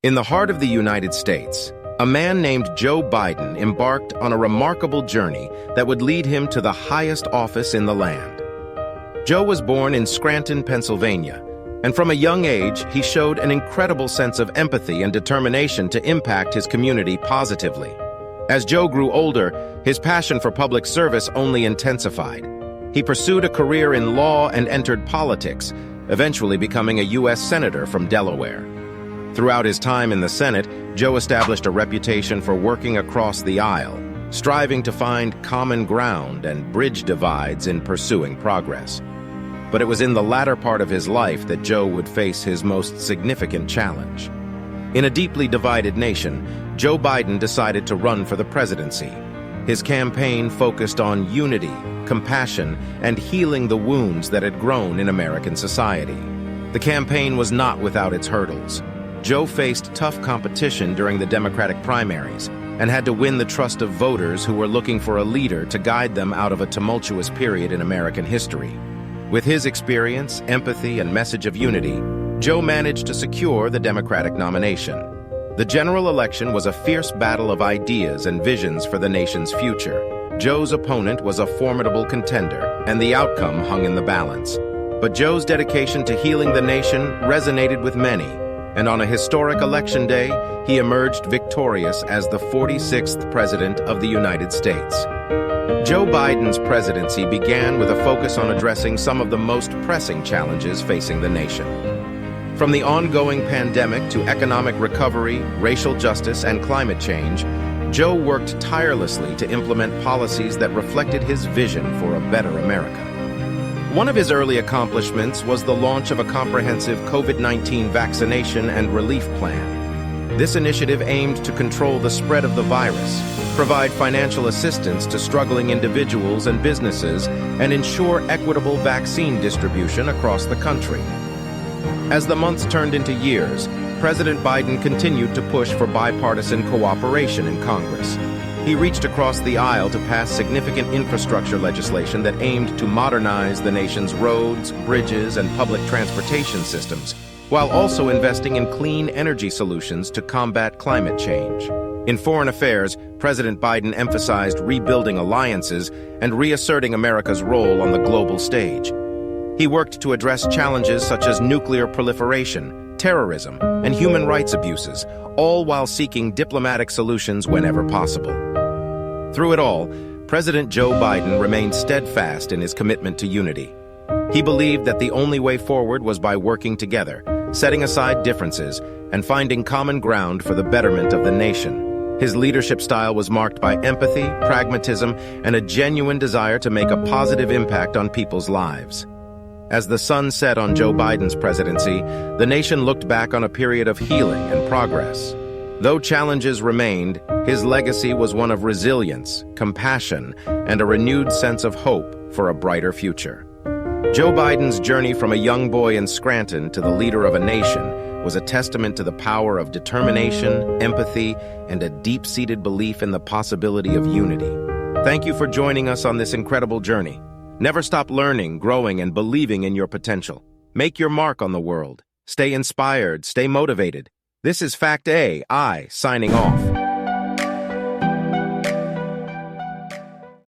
In the heart of the United States, a man named Joe Biden embarked on a remarkable journey that would lead him to the highest office in the land. Joe was born in Scranton, Pennsylvania, and from a young age, he showed an incredible sense of empathy and determination to impact his community positively. As Joe grew older, his passion for public service only intensified. He pursued a career in law and entered politics, eventually becoming a U.S. Senator from Delaware. Throughout his time in the Senate, Joe established a reputation for working across the aisle, striving to find common ground and bridge divides in pursuing progress. But it was in the latter part of his life that Joe would face his most significant challenge. In a deeply divided nation, Joe Biden decided to run for the presidency. His campaign focused on unity, compassion, and healing the wounds that had grown in American society. The campaign was not without its hurdles. Joe faced tough competition during the Democratic primaries and had to win the trust of voters who were looking for a leader to guide them out of a tumultuous period in American history. With his experience, empathy, and message of unity, Joe managed to secure the Democratic nomination. The general election was a fierce battle of ideas and visions for the nation's future. Joe's opponent was a formidable contender, and the outcome hung in the balance. But Joe's dedication to healing the nation resonated with many, and on a historic election day, he emerged victorious as the 46th President of the United States. Joe Biden's presidency began with a focus on addressing some of the most pressing challenges facing the nation. From the ongoing pandemic to economic recovery, racial justice, and climate change, Joe worked tirelessly to implement policies that reflected his vision for a better America. One of his early accomplishments was the launch of a comprehensive COVID-19 vaccination and relief plan. This initiative aimed to control the spread of the virus, provide financial assistance to struggling individuals and businesses, and ensure equitable vaccine distribution across the country. As the months turned into years, President Biden continued to push for bipartisan cooperation in Congress. He reached across the aisle to pass significant infrastructure legislation that aimed to modernize the nation's roads, bridges, and public transportation systems, while also investing in clean energy solutions to combat climate change. In foreign affairs, President Biden emphasized rebuilding alliances and reasserting America's role on the global stage. He worked to address challenges such as nuclear proliferation, terrorism, and human rights abuses, all while seeking diplomatic solutions whenever possible. Through it all, President Joe Biden remained steadfast in his commitment to unity. He believed that the only way forward was by working together, setting aside differences, and finding common ground for the betterment of the nation. His leadership style was marked by empathy, pragmatism, and a genuine desire to make a positive impact on people's lives. As the sun set on Joe Biden's presidency, the nation looked back on a period of healing and progress. Though challenges remained, his legacy was one of resilience, compassion, and a renewed sense of hope for a brighter future. Joe Biden's journey from a young boy in Scranton to the leader of a nation was a testament to the power of determination, empathy, and a deep-seated belief in the possibility of unity. Thank you for joining us on this incredible journey. Never stop learning, growing, and believing in your potential. Make your mark on the world. Stay inspired, stay motivated. This is Fact AI, signing off.